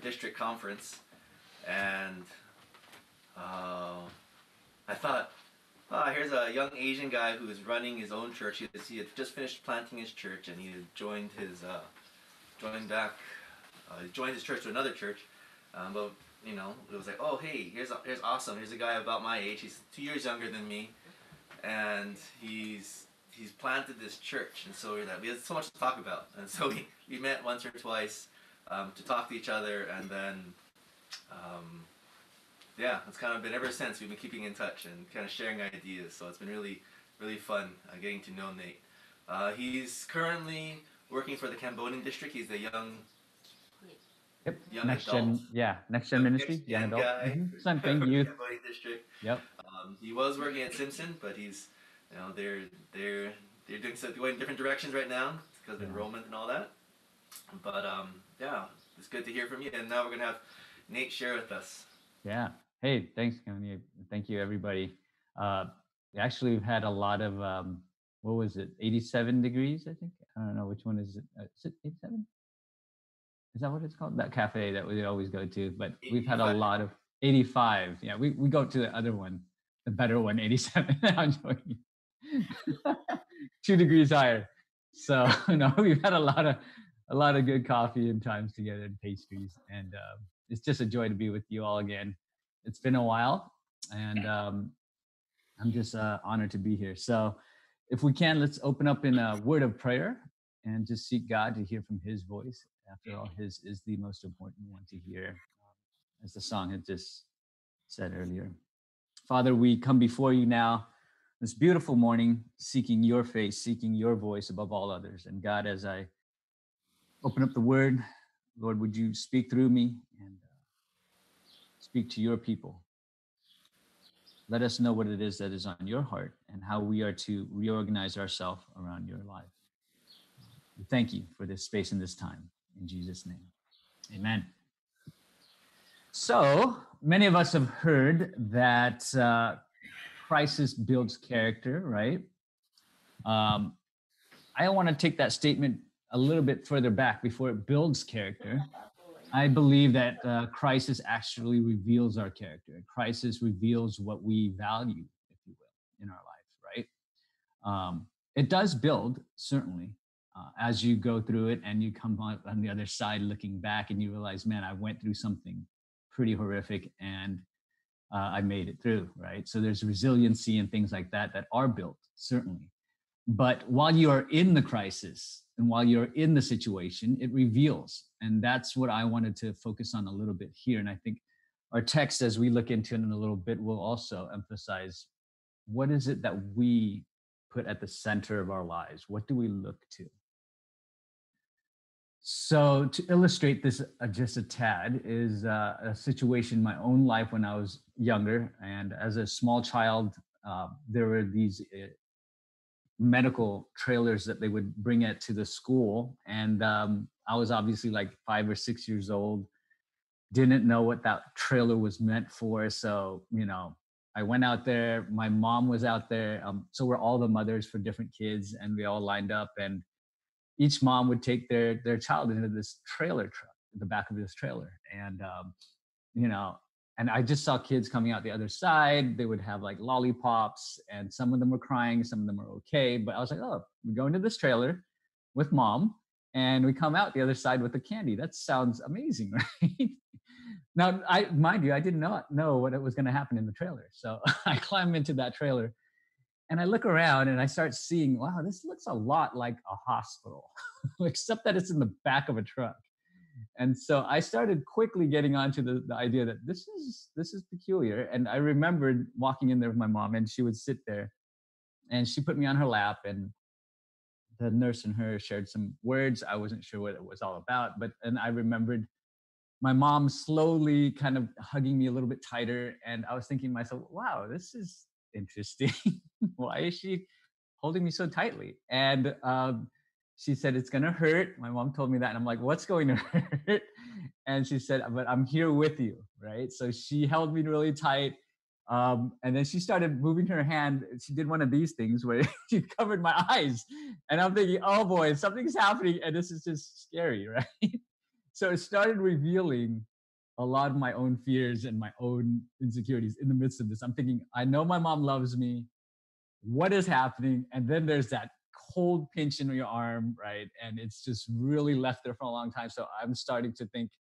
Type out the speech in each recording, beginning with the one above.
district conference, and I thought, here's a young Asian guy who's running his own church. He had just finished planting his church, and he had joined his church to another church. But it was like, oh hey, here's awesome. Here's a guy about my age. He's 2 years younger than me, and he's planted this church. And so we had so much to talk about. And so we met once or twice to talk to each other, and then it's kind of been ever since. We've been keeping in touch and kind of sharing ideas. So it's been really, really fun getting to know Nate. He's currently working for the Cambodian district. He's the young next adult. Next gen ministry, young adult. Guy Same thing, youth. Cambodian district. Yep. He was working at Simpson, but he's, they're going in different directions right now because of enrollment and all that. But it's good to hear from you. And now we're gonna have Nate share with us. Yeah. Hey, thanks, Kevin. Thank you, everybody. Actually, we've had a lot of, what was it, 87 degrees, I think? I don't know, which one is it? Is it 87? Is that what it's called? That cafe that we always go to. But 85. We've had a lot of 85. Yeah, we go to the other one, the better one, 87. I'm joking. 2 degrees higher. So, we've had a lot of good coffee and times together and pastries. And it's just a joy to be with you all again. It's been a while, and I'm just honored to be here. So if we can, let's open up in a word of prayer and just seek God to hear from his voice. After all, his is the most important one to hear, as the song had just said earlier. Father, we come before you now this beautiful morning, seeking your face, seeking your voice above all others. And God, as I open up the word, Lord, would you speak through me and speak to your people. Let us know what it is that is on your heart and how we are to reorganize ourselves around your life. We thank you for this space and this time. In Jesus' name, amen. So many of us have heard that crisis builds character, right? I want to take that statement a little bit further back before it builds character. I believe that crisis actually reveals our character. Crisis reveals what we value, if you will, in our life, right? It does build, certainly, as you go through it and you come on the other side looking back and you realize, man, I went through something pretty horrific and I made it through, right? So there's resiliency and things like that are built, certainly. But while you are in the crisis and while you're in the situation, it reveals. And that's what I wanted to focus on a little bit here. And I think our text, as we look into it in a little bit, will also emphasize what is it that we put at the center of our lives? What do we look to? So to illustrate this just a tad is a situation in my own life when I was younger. And as a small child, there were these medical trailers that they would bring it to the school. And I was obviously like 5 or 6 years old, didn't know what that trailer was meant for. So, I went out there, my mom was out there. So we're all the mothers for different kids and we all lined up and each mom would take their child into this trailer truck, the back of this trailer. And, and I just saw kids coming out the other side. They would have like lollipops and some of them were crying, some of them were okay. But I was like, oh, we go into this trailer with mom and we come out the other side with the candy. That sounds amazing, right? Now, mind you, I did not know what was going to happen in the trailer. So I climb into that trailer and I look around and I start seeing, wow, this looks a lot like a hospital, except that it's in the back of a truck. And so I started quickly getting onto the idea that this is peculiar. And I remembered walking in there with my mom and she would sit there and she put me on her lap and the nurse and her shared some words. I wasn't sure what it was all about, and I remembered my mom slowly kind of hugging me a little bit tighter. And I was thinking to myself, wow, this is interesting. Why is she holding me so tightly? And she said, it's going to hurt. My mom told me that. And I'm like, what's going to hurt? And she said, but I'm here with you, right? So she held me really tight. And then she started moving her hand. She did one of these things where she covered my eyes. And I'm thinking, oh boy, something's happening. And this is just scary, right? So it started revealing a lot of my own fears and my own insecurities in the midst of this. I'm thinking, I know my mom loves me. What is happening? And then there's that cold pinch in your arm, right? And it's just really left there for a long time. So I'm starting to think,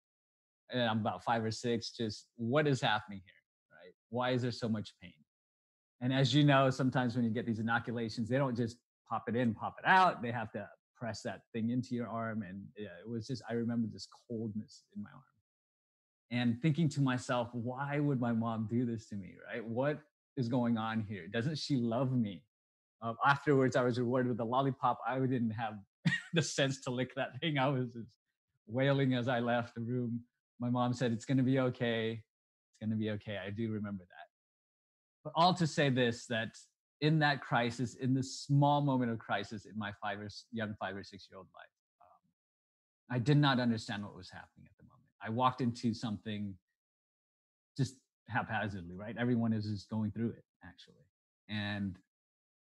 and I'm about 5 or 6, just what is happening here, right? Why is there so much pain? And as you know, sometimes when you get these inoculations, they don't just pop it in, pop it out. They have to press that thing into your arm. And yeah, it was just, I remember this coldness in my arm and thinking to myself, why would my mom do this to me, right? What is going on here? Doesn't she love me? Afterwards, I was rewarded with a lollipop. I didn't have the sense to lick that thing. I was just wailing as I left the room. My mom said, "It's going to be okay. It's going to be okay." I do remember that. But all to say this, that in that crisis, in this small moment of crisis in my young 5 or 6 year old life, I did not understand what was happening at the moment. I walked into something just haphazardly, right? Everyone is just going through it, actually. And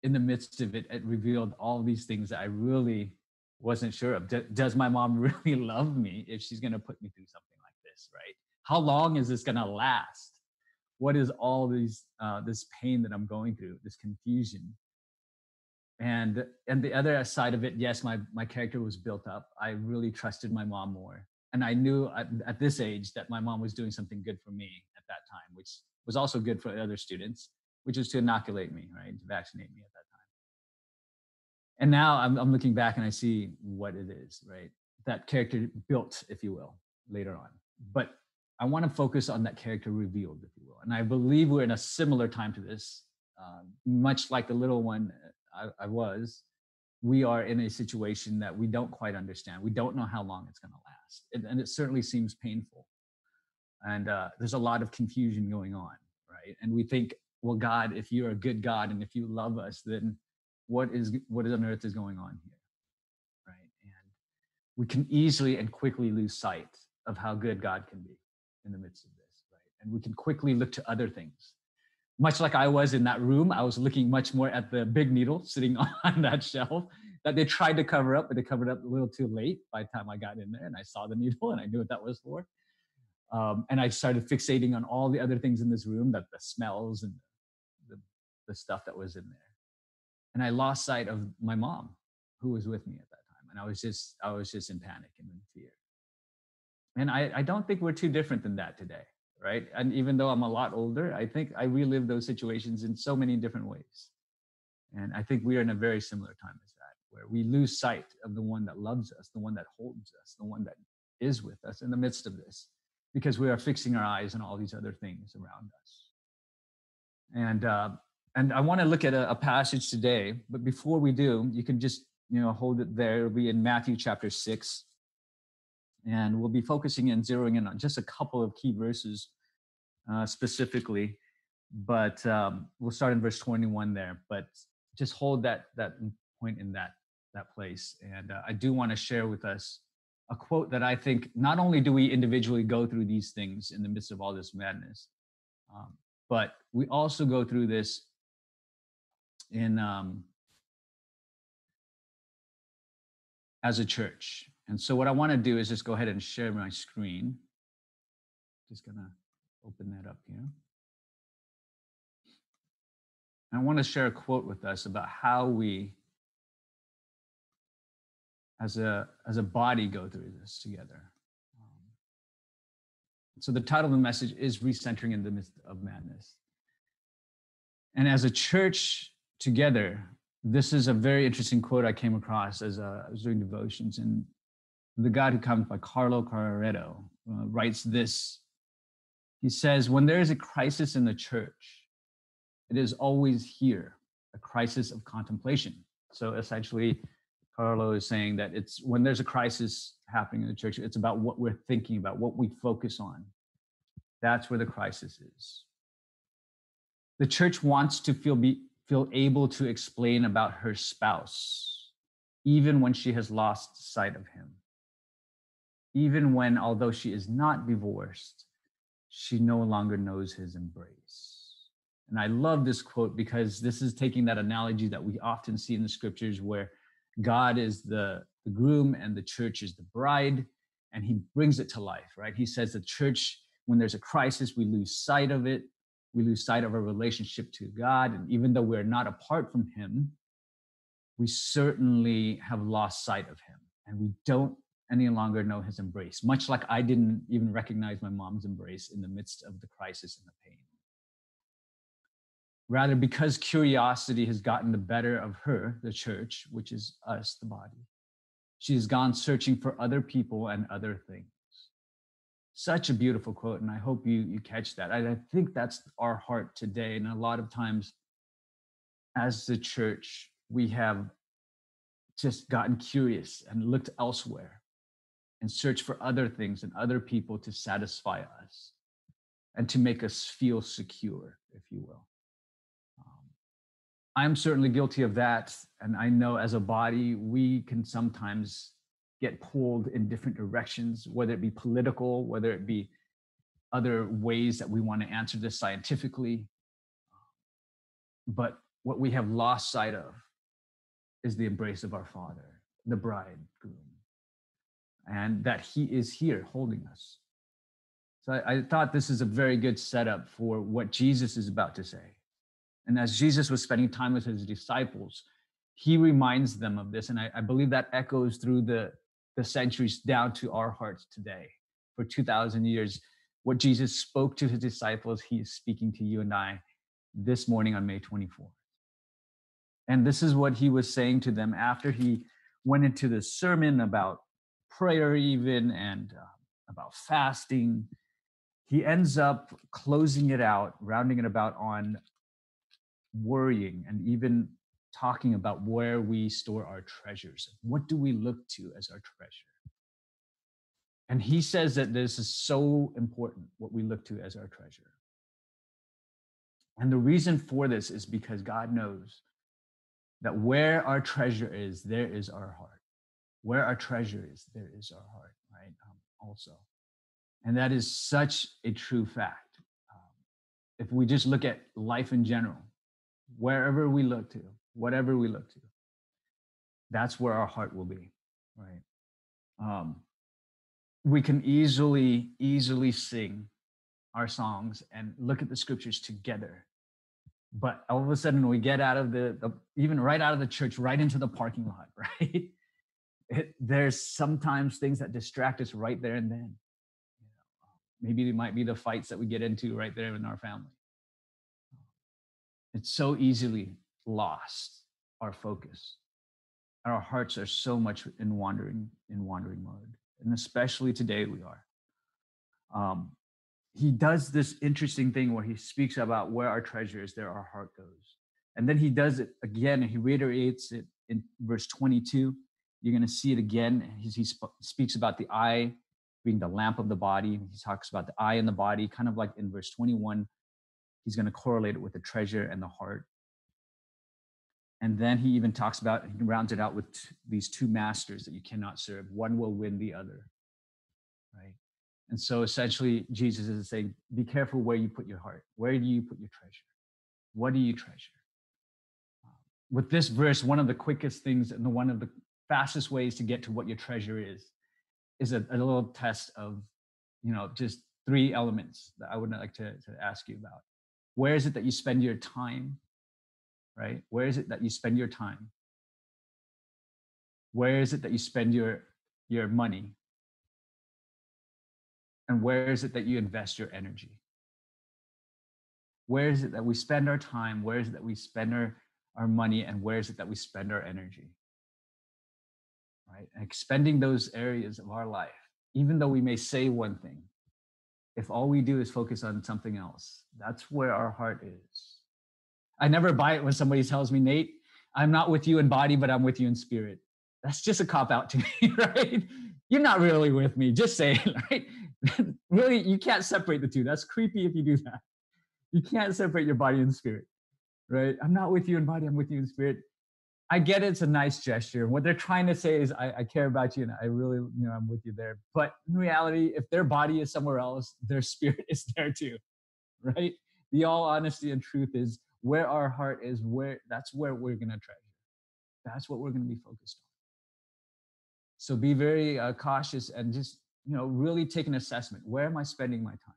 in the midst of it, it revealed all these things that I really wasn't sure of. Does my mom really love me if she's going to put me through something like this, right? How long is this going to last? What is all this pain that I'm going through, this confusion? And the other side of it, yes, my character was built up. I really trusted my mom more, and I knew at this age that my mom was doing something good for me at that time, which was also good for other students, which was to inoculate me, right, to vaccinate me at that time. And now I'm looking back and I see what it is, right? That character built, if you will, later on. But I want to focus on that character revealed, if you will. And I believe we're in a similar time to this, much like the little one I was. We are in a situation that we don't quite understand. We don't know how long it's going to last. And it certainly seems painful. And there's a lot of confusion going on, right? And we think, well, God, if you're a good God and if you love us, then what on earth is going on here, right? And we can easily and quickly lose sight of how good God can be in the midst of this, right? And we can quickly look to other things. Much like I was in that room, I was looking much more at the big needle sitting on that shelf that they tried to cover up, but they covered up a little too late by the time I got in there and I saw the needle and I knew what that was for. And I started fixating on all the other things in this room, that the smells and the stuff that was in there. And I lost sight of my mom, who was with me at that time. And I was just in panic and in fear. And I don't think we're too different than that today, right? And even though I'm a lot older, I think I relive those situations in so many different ways. And I think we are in a very similar time as that, where we lose sight of the one that loves us, the one that holds us, the one that is with us in the midst of this, because we are fixing our eyes on all these other things around us. And I want to look at a passage today, but before we do, you can just hold it there. It'll be in Matthew chapter 6, and we'll be focusing and zeroing in on just a couple of key verses specifically. But we'll start in verse 21 there. But just hold that point in that place. And I do want to share with us a quote that I think not only do we individually go through these things in the midst of all this madness, but we also go through this in as a church. And so what I want to do is just go ahead and share my screen. Just gonna open that up here. I want to share a quote with us about how we as a body go through this together. So the title of the message is Recentering in the Midst of Madness. And as a church together, this is a very interesting quote I came across as I was doing devotions. And the God Who Comes by Carlo Carretto writes this. He says, when there is a crisis in the church, it is always here, a crisis of contemplation. So essentially, Carlo is saying that it's when there's a crisis happening in the church, it's about what we're thinking about, what we focus on. That's where the crisis is. The church wants to feel able to explain about her spouse, even when she has lost sight of him. Even when, although she is not divorced, she no longer knows his embrace. And I love this quote because this is taking that analogy that we often see in the scriptures where God is the groom and the church is the bride. and he brings it to life, right? He says the church, when there's a crisis, we lose sight of it. We lose sight of our relationship to God. And even though we're not apart from him, we certainly have lost sight of him. And we don't any longer know his embrace, much like I didn't even recognize my mom's embrace in the midst of the crisis and the pain. Rather, because curiosity has gotten the better of her, the church, which is us, the body, she has gone searching for other people and other things. Such a beautiful quote, and I hope you catch that. I think that's our heart today. And a lot of times, as the church, we have just gotten curious and looked elsewhere and searched for other things and other people to satisfy us and to make us feel secure, if you will. I'm certainly guilty of that. And I know as a body, we can sometimes get pulled in different directions, whether it be political, whether it be other ways that we want to answer this scientifically. But what we have lost sight of is the embrace of our Father, the bridegroom, and that he is here holding us. So I thought this is a very good setup for what Jesus is about to say. And as Jesus was spending time with his disciples, he reminds them of this. And I believe that echoes through the centuries down to our hearts today. For 2,000 years, what Jesus spoke to his disciples, he is speaking to you and I this morning on May 24th. And this is what he was saying to them after he went into this sermon about prayer even and about fasting. He ends up closing it out, rounding it about on worrying and even talking about where we store our treasures. What do we look to as our treasure? And he says that this is so important, what we look to as our treasure. And the reason for this is because God knows that where our treasure is, there is our heart. Where our treasure is, there is our heart, right? Also. And that is such a true fact. If we just look at life in general, wherever we look to, whatever we look to, that's where our heart will be, right? We can easily sing our songs and look at the scriptures together. But all of a sudden we get out of even right out of the church, right into the parking lot, right? There's sometimes things that distract us right there and then. Maybe it might be the fights that we get into right there in our family. It's so easily lost, our focus. Our hearts are so much in wandering mode. And especially today we are. He does this interesting thing where he speaks about where our treasure is, there our heart goes. And then he does it again, and he reiterates it in verse 22. You're going to see it again. He speaks about the eye being the lamp of the body. He talks about the eye and the body, kind of like in verse 21. He's going to correlate it with the treasure and the heart. And then he even talks about, he rounds it out with these two masters that you cannot serve. One will win the other, right? And so essentially, Jesus is saying, be careful where you put your heart. Where do you put your treasure? What do you treasure? With this verse, one of the quickest things and one of the fastest ways to get to what your treasure is a little test of, just three elements that I would like to ask you about. Where is it that you spend your time, right? Where is it that you spend your time? Where is it that you spend your money? And where is it that you invest your energy? Where is it that we spend our time? Where is it that we spend our money? And where is it that we spend our energy? Right? And expending those areas of our life, even though we may say one thing, if all we do is focus on something else, that's where our heart is. I never buy it when somebody tells me, Nate, I'm not with you in body, but I'm with you in spirit. That's just a cop out to me, right? You're not really with me. Just say it, right? Really, you can't separate the two. That's creepy if you do that. You can't separate your body and spirit, right? I'm not with you in body, I'm with you in spirit. I get it's a nice gesture. What they're trying to say is, I care about you and I really, I'm with you there. But in reality, if their body is somewhere else, their spirit is there too, right? The all honesty and truth is where our heart is, that's where we're going to treasure. That's what we're going to be focused on. So be very cautious and just really take an assessment. Where am I spending my time?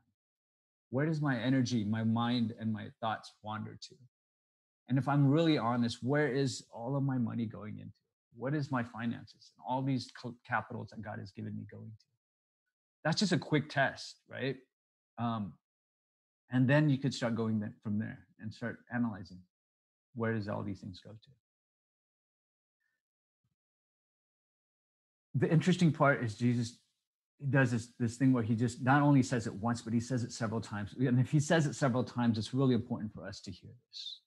Where does my energy, my mind, and my thoughts wander to? And if I'm really honest, where is all of my money going into? What is my finances and all these capitals that God has given me going to? That's just a quick test, right? Um, and then you could start going from there and start analyzing, where does all these things go to? The interesting part is Jesus does this thing where he just not only says it once, but he says it several times. And if he says it several times, it's really important for us to hear this,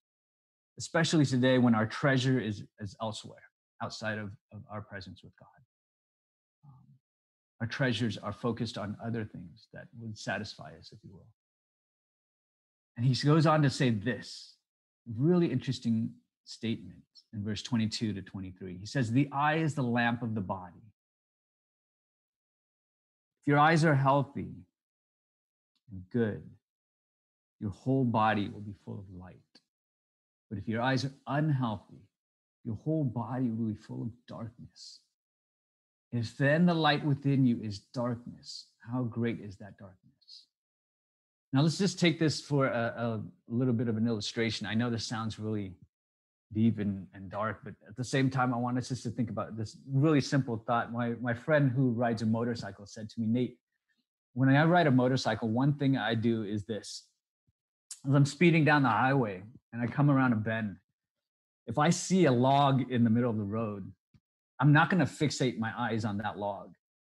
especially today when our treasure is elsewhere, outside of our presence with God. Our treasures are focused on other things that would satisfy us, if you will. And he goes on to say this really interesting statement in verse 22 to 23. He says, the eye is the lamp of the body. If your eyes are healthy and good, your whole body will be full of light. But if your eyes are unhealthy, your whole body will be full of darkness. If then the light within you is darkness, how great is that darkness? Now let's just take this for a little bit of an illustration. I know this sounds really deep and dark, but at the same time, I want us just to think about this really simple thought. My friend who rides a motorcycle said to me, Nate, when I ride a motorcycle, one thing I do is this. As I'm speeding down the highway and I come around a bend, if I see a log in the middle of the road, I'm not going to fixate my eyes on that log.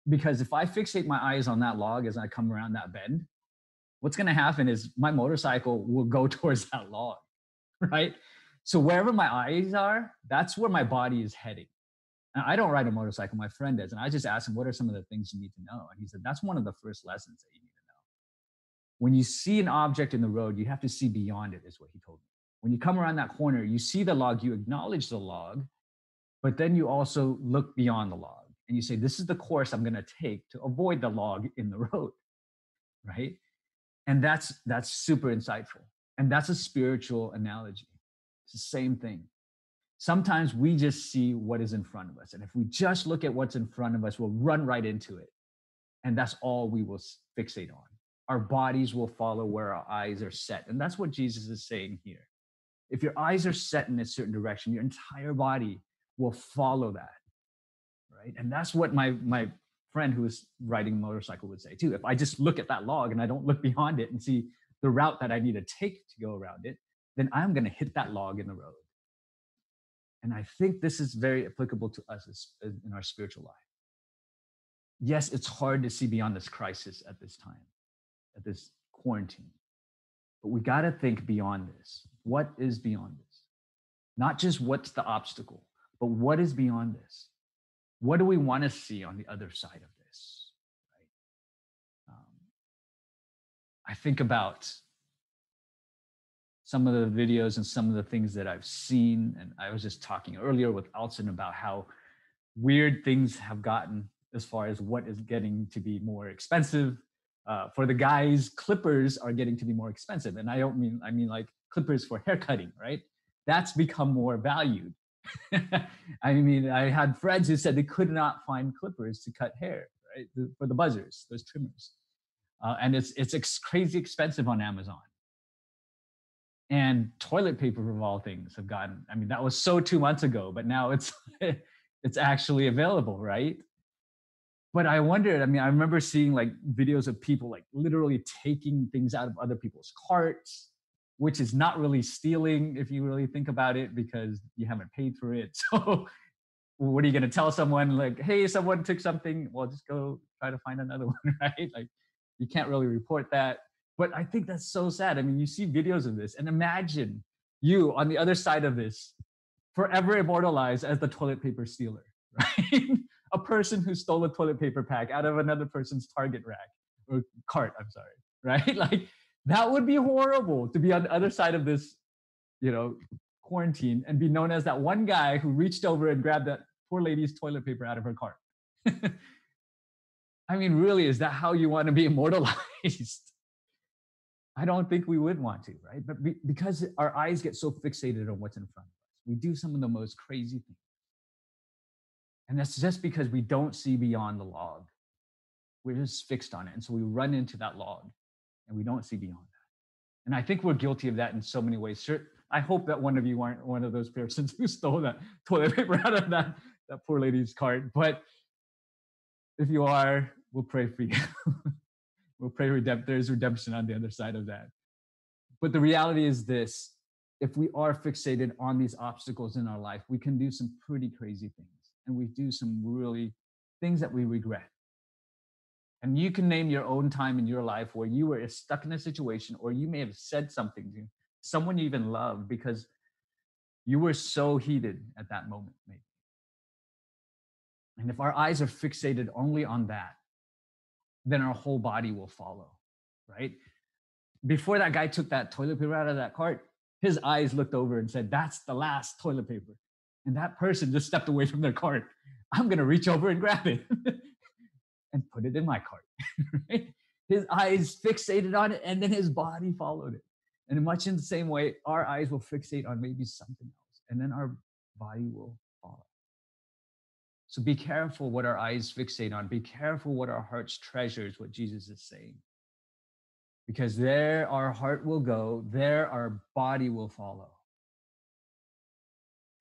Because if I fixate my eyes on that log as I come around that bend, what's going to happen is my motorcycle will go towards that log, right? So wherever my eyes are, that's where my body is heading. And I don't ride a motorcycle, my friend does. And I just asked him, what are some of the things you need to know? And he said, that's one of the first lessons that you need to know. When you see an object in the road, you have to see beyond it, is what he told me. When you come around that corner, you see the log, you acknowledge the log, but then you also look beyond the log and you say, this is the course I'm going to take to avoid the log in the road, right? And that's super insightful. And that's a spiritual analogy. It's the same thing. Sometimes we just see what is in front of us. And if we just look at what's in front of us, we'll run right into it. And that's all we will fixate on. Our bodies will follow where our eyes are set. And that's what Jesus is saying here. If your eyes are set in a certain direction, your entire body will follow that, right? And that's what my friend who was riding a motorcycle would say too. If I just look at that log and I don't look beyond it and see the route that I need to take to go around it, then I'm going to hit that log in the road. And I think this is very applicable to us in our spiritual life. Yes, it's hard to see beyond this crisis at this time, at this quarantine. But we got to think beyond this. What is beyond this? Not just what's the obstacle, but what is beyond this? What do we want to see on the other side of this? Right? I think about some of the videos and some of the things that I've seen. And I was just talking earlier with Alton about how weird things have gotten as far as what is getting to be more expensive. For the guys, clippers are getting to be more expensive. And I mean like clippers for hair cutting, right? That's become more valued. I mean, I had friends who said they could not find clippers to cut hair, right? For the buzzers, those trimmers. And it's crazy expensive on Amazon. And toilet paper, of all things, have gotten, I mean, that was so 2 months ago, but now it's actually available, right? But I wondered, I mean, I remember seeing like videos of people like literally taking things out of other people's carts, which is not really stealing if you really think about it, because you haven't paid for it. So what are you going to tell someone like, hey, someone took something? Well, just go try to find another one, right? Like you can't really report that. But I think that's so sad. I mean, you see videos of this and imagine you on the other side of this, forever immortalized as the toilet paper stealer, right? A person who stole a toilet paper pack out of another person's Target rack or cart, I'm sorry, right? Like that would be horrible to be on the other side of this, quarantine and be known as that one guy who reached over and grabbed that poor lady's toilet paper out of her cart. I mean, really, is that how you want to be immortalized? I don't think we would want to, right? But because our eyes get so fixated on what's in front of us, we do some of the most crazy things. And that's just because we don't see beyond the log. We're just fixed on it. And so we run into that log and we don't see beyond that. And I think we're guilty of that in so many ways. Sure, I hope that one of you aren't one of those persons who stole that toilet paper out of that poor lady's cart. But if you are, we'll pray for you. We'll pray there's redemption on the other side of that. But the reality is this: if we are fixated on these obstacles in our life, we can do some pretty crazy things. And we do some really things that we regret. And you can name your own time in your life where you were stuck in a situation, or you may have said something to someone you even love because you were so heated at that moment, maybe. And if our eyes are fixated only on that, then our whole body will follow, right? Before that guy took that toilet paper out of that cart, his eyes looked over and said, "That's the last toilet paper." And that person just stepped away from their cart. I'm going to reach over and grab it and put it in my cart. Right? His eyes fixated on it, and then his body followed it. And much in the same way, our eyes will fixate on maybe something else, and then our body will follow. So be careful what our eyes fixate on. Be careful what our hearts treasures, what Jesus is saying. Because there our heart will go, there our body will follow.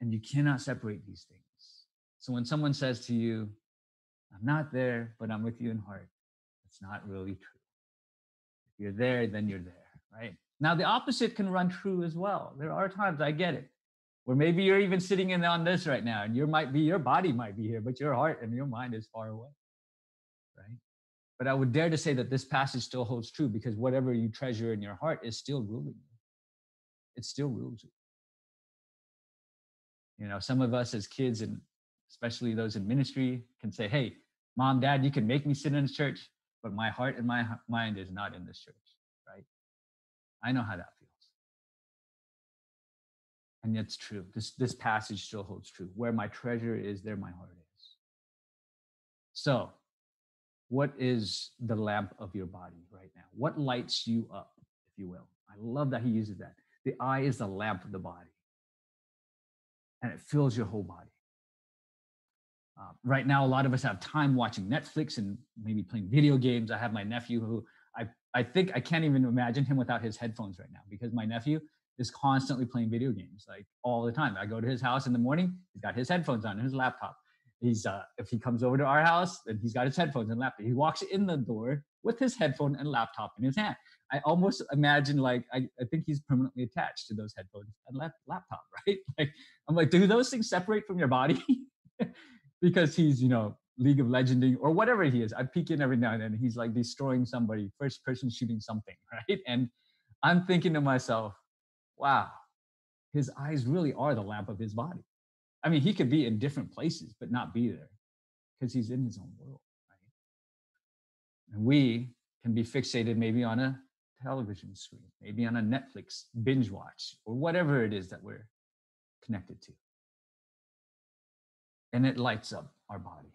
And you cannot separate these things. So when someone says to you, "I'm not there, but I'm with you in heart," it's not really true. If you're there, then you're there, right? Now, the opposite can run true as well. There are times, I get it, where maybe you're even sitting in on this right now, and your body might be here, but your heart and your mind is far away, right? But I would dare to say that this passage still holds true, because whatever you treasure in your heart is still ruling you. It still rules you. You know, some of us as kids, and especially those in ministry, can say, "Hey, Mom, Dad, you can make me sit in church, but my heart and my mind is not in this church," right? I know how that feels. And it's true. This passage still holds true. Where my treasure is, there my heart is. So, what is the lamp of your body right now? What lights you up, if you will? I love that he uses that. The eye is the lamp of the body, and it fills your whole body. Right now, a lot of us have time watching Netflix and maybe playing video games. I have my nephew who I think I can't even imagine him without his headphones right now, because my nephew is constantly playing video games, like all the time. I go to his house in the morning, he's got his headphones on and his laptop. If he comes over to our house, then he's got his headphones and laptop. He walks in the door with his headphone and laptop in his hand. I almost imagine, like, I think he's permanently attached to those headphones and laptop, right? Like, I'm like, do those things separate from your body? Because he's, League of Legending or whatever he is. I peek in every now and then. He's like destroying somebody, first person shooting something, right? And I'm thinking to myself, wow, his eyes really are the lamp of his body. I mean, he could be in different places, but not be there because he's in his own world, right? And we can be fixated maybe on a television screen, maybe on a Netflix binge watch, or whatever it is that we're connected to. And it lights up our body.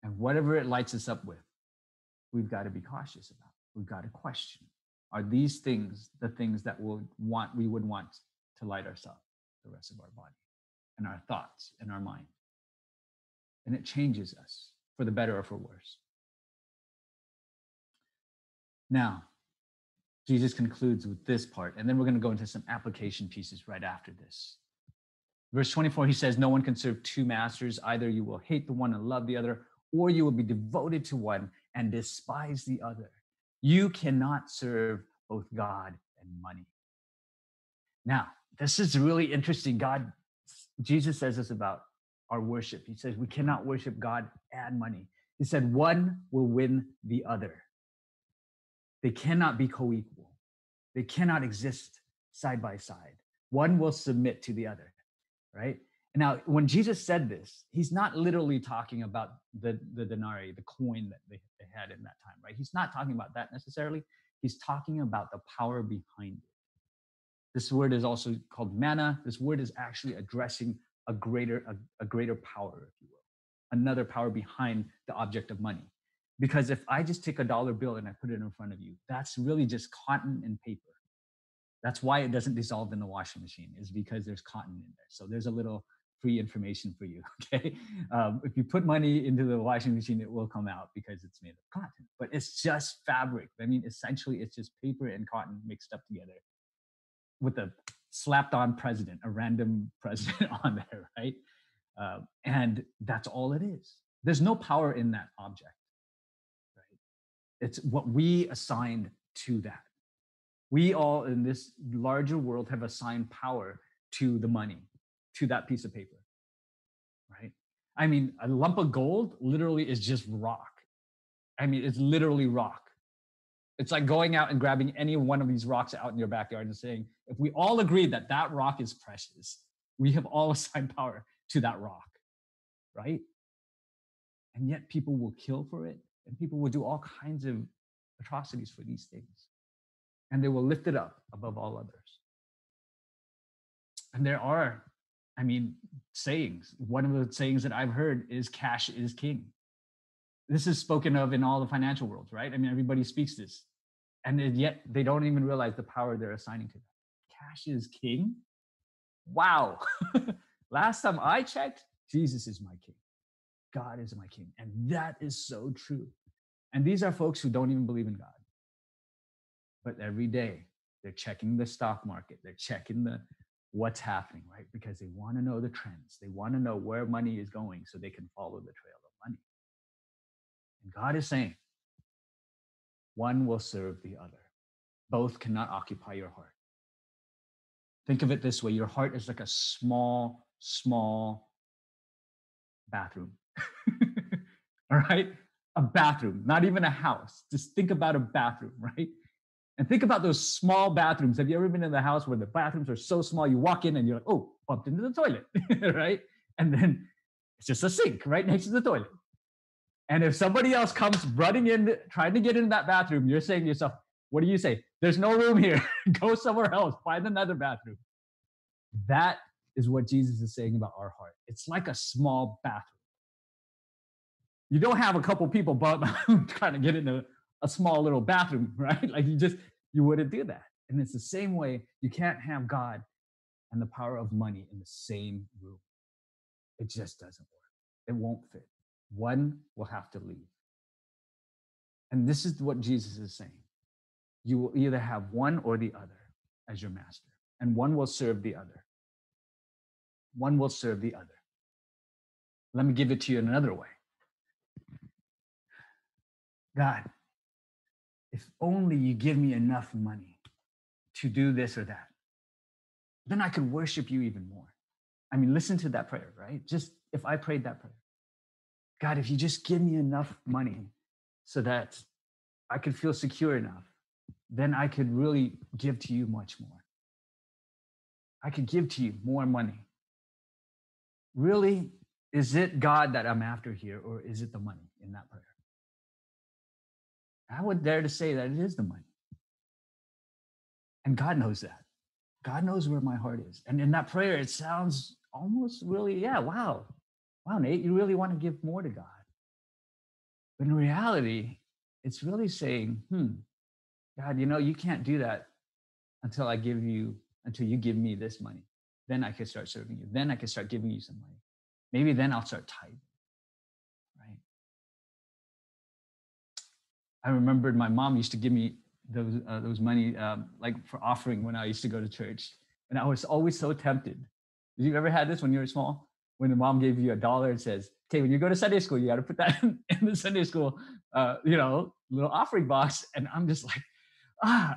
And whatever it lights us up with, we've got to be cautious about. We've got to question. Are these things the things that we would want to light us up, the rest of our body, and our thoughts and our mind? And it changes us for the better or for worse. Now, Jesus concludes with this part, and then we're going to go into some application pieces right after this. Verse 24, he says, "No one can serve two masters. Either you will hate the one and love the other, or you will be devoted to one and despise the other. You cannot serve both God and money." Now, this is really interesting. Jesus says this about our worship. He says we cannot worship God and money. He said one will win the other. They cannot be co-equal. They cannot exist side by side. One will submit to the other, right? Now, when Jesus said this, he's not literally talking about the denarii, the coin that they had in that time, right? He's not talking about that necessarily. He's talking about the power behind it. This word is also called manna. This word is actually addressing a greater power, if you will, another power behind the object of money. Because if I just take a dollar bill and I put it in front of you, that's really just cotton and paper. That's why it doesn't dissolve in the washing machine, is because there's cotton in there. So there's a little free information for you. Okay, if you put money into the washing machine, it will come out because it's made of cotton. But it's just fabric. I mean, essentially, it's just paper and cotton mixed up together with a slapped on president, a random president on there, right? And that's all it is. There's no power in that object, right? It's what we assigned to that. We all in this larger world have assigned power to the money, to that piece of paper, right? I mean, a lump of gold literally is just rock. I mean, it's literally rock. It's like going out and grabbing any one of these rocks out in your backyard and saying, if we all agree that that rock is precious, we have all assigned power to that rock, right? And yet people will kill for it, and people will do all kinds of atrocities for these things. And they will lift it up above all others. And there are, I mean, sayings. One of the sayings that I've heard is cash is king. This is spoken of in all the financial worlds, right? I mean, everybody speaks this. And yet they don't even realize the power they're assigning to that. Cash is king? Wow. Last time I checked, Jesus is my king. God is my king. And that is so true. And these are folks who don't even believe in God. But every day they're checking the stock market. They're checking what's happening, right? Because they want to know the trends. They want to know where money is going so they can follow the trail of money. And God is saying, one will serve the other. Both cannot occupy your heart. Think of it this way. Your heart is like a small, small bathroom. All right? A bathroom, not even a house. Just think about a bathroom, right? And think about those small bathrooms. Have you ever been in the house where the bathrooms are so small, you walk in and you're like, oh, bumped into the toilet, right? And then it's just a sink right next to the toilet. And if somebody else comes running in, trying to get into that bathroom, you're saying to yourself, what do you say? There's no room here. Go somewhere else. Find another bathroom. That is what Jesus is saying about our heart. It's like a small bathroom. You don't have a couple people trying to get into a small little bathroom, right? Like you wouldn't do that. And it's the same way you can't have God and the power of money in the same room. It just doesn't work. It won't fit. One will have to leave. And this is what Jesus is saying. You will either have one or the other as your master, and one will serve the other. One will serve the other. Let me give it to you in another way. God, if only you give me enough money to do this or that, then I could worship you even more. I mean, listen to that prayer, right? Just if I prayed that prayer. God, if you just give me enough money so that I could feel secure enough, then I could really give to you much more. I could give to you more money. Really, is it God that I'm after here, or is it the money in that prayer? I would dare to say that it is the money. And God knows that. God knows where my heart is. And in that prayer, it sounds almost really, wow, Nate, you really want to give more to God. But in reality, it's really saying, God, you can't do that until you give me this money. Then I can start serving you. Then I can start giving you some money. Maybe then I'll start tithing, right? I remembered my mom used to give me those money like for offering when I used to go to church. And I was always so tempted. Did you ever had this when you were small? When the mom gave you $1 and says, okay, when you go to Sunday school, you got to put that in the Sunday school, little offering box. And I'm just like,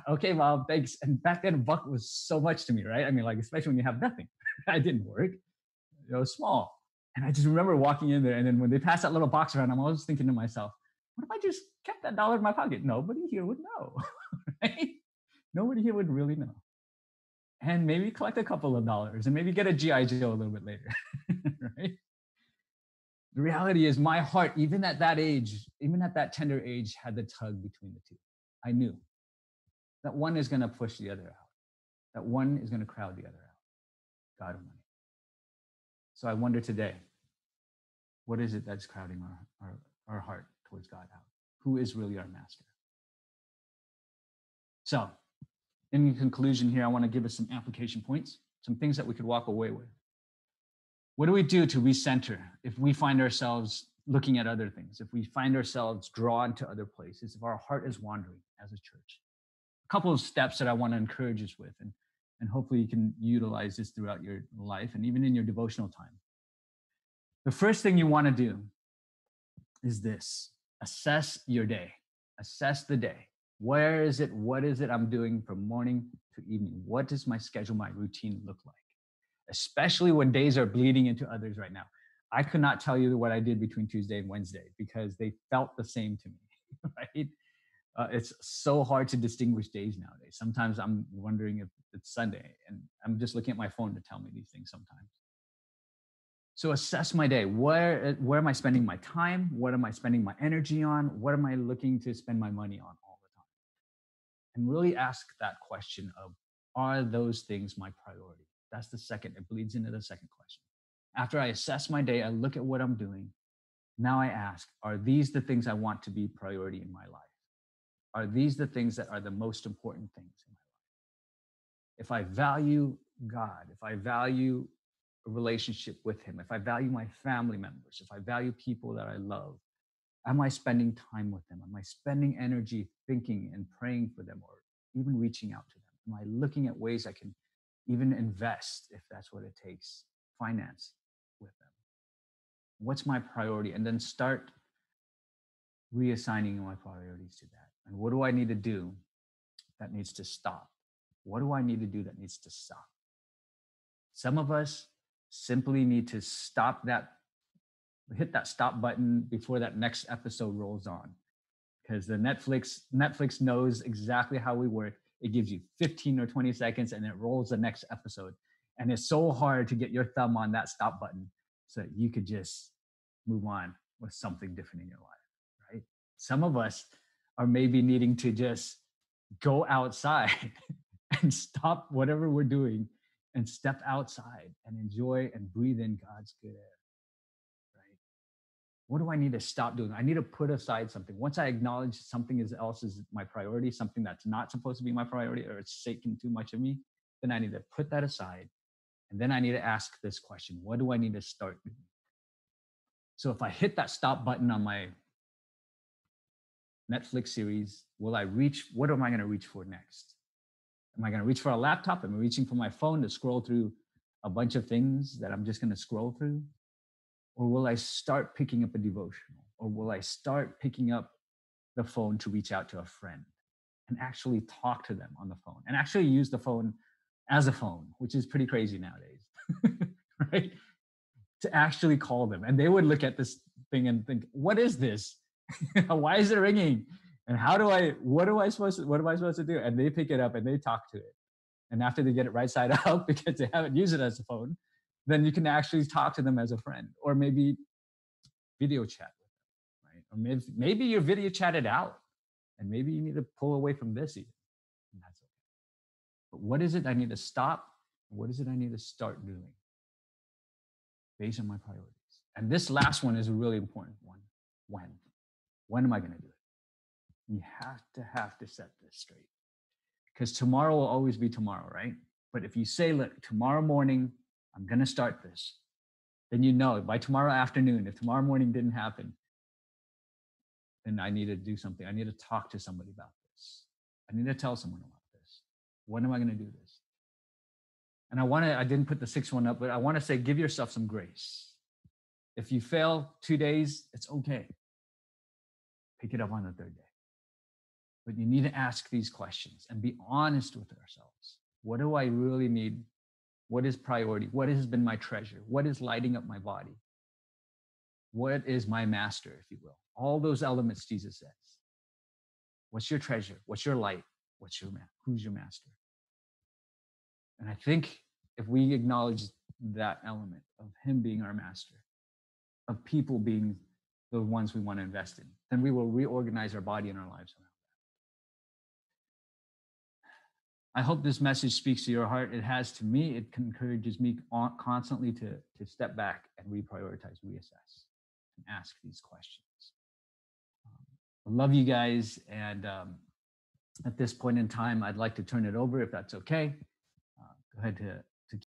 okay, mom, thanks. And back then, $1 was so much to me, right? I mean, like, especially when you have nothing. I didn't work. It was small. And I just remember walking in there. And then when they passed that little box around, I'm always thinking to myself, what if I just kept that $1 in my pocket? Nobody here would know, right? Nobody here would really know. And maybe collect a couple of dollars and maybe get a G.I. Joe a little bit later, right? The reality is my heart, even at that age, even at that tender age, had the tug between the two. I knew that one is going to push the other out, that one is going to crowd the other out, God or money. So I wonder today, what is it that's crowding our heart towards God out? Who is really our master? So in conclusion here, I want to give us some application points, some things that we could walk away with. What do we do to recenter if we find ourselves looking at other things, if we find ourselves drawn to other places, if our heart is wandering as a church? A couple of steps that I want to encourage us with, and hopefully you can utilize this throughout your life and even in your devotional time. The first thing you want to do is this: assess your day. Assess the day. Where is it? What is it I'm doing from morning to evening? What does my schedule, my routine look like? Especially when days are bleeding into others right now. I could not tell you what I did between Tuesday and Wednesday because they felt the same to me, right? It's so hard to distinguish days nowadays. Sometimes I'm wondering if it's Sunday, and I'm just looking at my phone to tell me these things sometimes. So assess my day. Where am I spending my time? What am I spending my energy on? What am I looking to spend my money on all the time? And really ask that question of, are those things my priority? That's the second. It bleeds into the second question. After I assess my day, I look at what I'm doing. Now I ask, are these the things I want to be priority in my life? Are these the things that are the most important things in my life? If I value God, if I value a relationship with Him, if I value my family members, if I value people that I love, am I spending time with them? Am I spending energy thinking and praying for them, or even reaching out to them? Am I looking at ways I can even invest, if that's what it takes, finance with them? What's my priority? And then start reassigning my priorities to that. And what do I need to do that needs to stop? What do I need to do that needs to stop? Some of us simply need to hit that stop button before that next episode rolls on, because the Netflix knows exactly how we work. It gives you 15 or 20 seconds and it rolls the next episode. And it's so hard to get your thumb on that stop button so that you could just move on with something different in your life, right? Some of us are maybe needing to just go outside and stop whatever we're doing and step outside and enjoy and breathe in God's good air, right? What do I need to stop doing? I need to put aside something. Once I acknowledge something else is my priority, something that's not supposed to be my priority, or it's taking too much of me, then I need to put that aside. And then I need to ask this question: what do I need to start doing? So if I hit that stop button on my Netflix series, what am I going to reach for next? Am I going to reach for a laptop? Am I reaching for my phone to scroll through a bunch of things that I'm just going to scroll through? Or will I start picking up a devotional? Or will I start picking up the phone to reach out to a friend and actually talk to them on the phone and actually use the phone as a phone, which is pretty crazy nowadays, right? To actually call them. And they would look at this thing and think, what is this? Why is it ringing? And what am I supposed to do? And they pick it up and they talk to it. And after they get it right side up because they haven't used it as a phone, then you can actually talk to them as a friend, or maybe video chat with them, right? Or maybe you're video chatted out and maybe you need to pull away from this even. And that's okay. But what is it I need to stop? What is it I need to start doing based on my priorities? And this last one is a really important one. When am I going to do it? You have to set this straight, because tomorrow will always be tomorrow, right? But if you say, look, tomorrow morning, I'm going to start this, then you know by tomorrow afternoon, if tomorrow morning didn't happen, then I need to do something. I need to talk to somebody about this. I need to tell someone about this. When am I going to do this? And I didn't put the sixth one up, but I want to say, give yourself some grace. If you fail 2 days, it's okay. Pick it up on the third day. But you need to ask these questions and be honest with ourselves. What do I really need? What is priority? What has been my treasure? What is lighting up my body? What is my master, if you will? All those elements Jesus says. What's your treasure? What's your light? Who's your master? And I think if we acknowledge that element of him being our master, of people being the ones we want to invest in, then we will reorganize our body and our lives around that. I hope this message speaks to your heart. It has to me. It encourages me constantly to step back and reprioritize, reassess, and ask these questions. I love you guys. And at this point in time, I'd like to turn it over, if that's okay. Go ahead to